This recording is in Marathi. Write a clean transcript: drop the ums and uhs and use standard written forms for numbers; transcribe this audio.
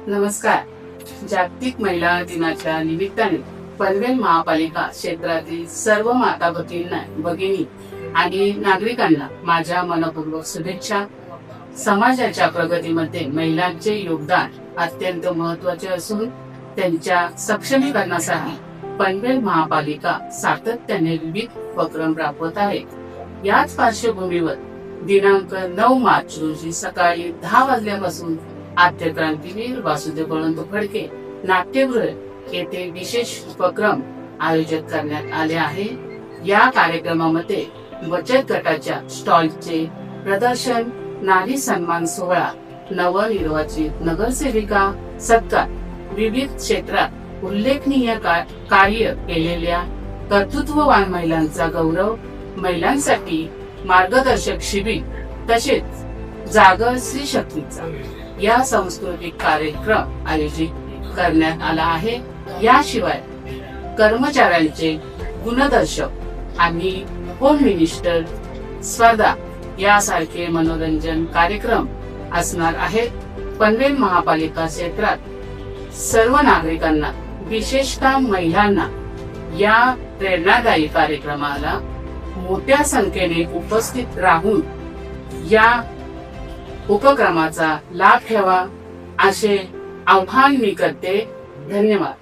नमस्कार. जागतिक महिला दिनाच्या निमित्ताने पनवेल महापालिका क्षेत्रातील सर्व माता भगिनी आणि नागरिकांना माझ्या मनपूर्वक शुभेच्छा. समाजाच्या प्रगतीमध्ये महिलांचे योगदान अत्यंत महत्त्वाचे असून त्यांच्या सक्षमीकरणासाठी पनवेल महापालिका सातत्याने विविध उपक्रम राबवत आहे. याच पार्श्वभूमीवर दिनांक 9 मार्च रोजी सकाळी 10 वाजल्यापासून आद्य क्रांतीवीर वासुदेव बळवंत फडके नाट्यगृह येथे विशेष उपक्रम आयोजित करण्यात आले आहे. या कार्यक्रमामध्ये बचत गटाच्या स्टॉलचे प्रदर्शन, नारी सन्मान सोहळा, नवनिर्वाचित नगरसेविका सत्कार, विविध क्षेत्रात उल्लेखनीय कार्य केलेल्या कर्तृत्ववान महिलांचा गौरव, महिलांसाठी मार्गदर्शक शिबिर तसेच जागर स्त्री शक्तीचा या सांस्कृतिक कार्यक्रम आयोजित करण्यात आला आहे. याशिवाय कर्मचाऱ्यांचे गुणदर्शक आणि होम मिनिस्टर स्पर्धा यासारखे मनोरंजन कार्यक्रम असणार आहेत. पनवेल महापालिका क्षेत्रात सर्व नागरिकांना, विशेषतः महिलांना या प्रेरणादायी कार्यक्रमाला मोठ्या संख्येने उपस्थित राहून या उपक्रमाचा लाभ घ्यावा असे आवाहन मी करते. धन्यवाद.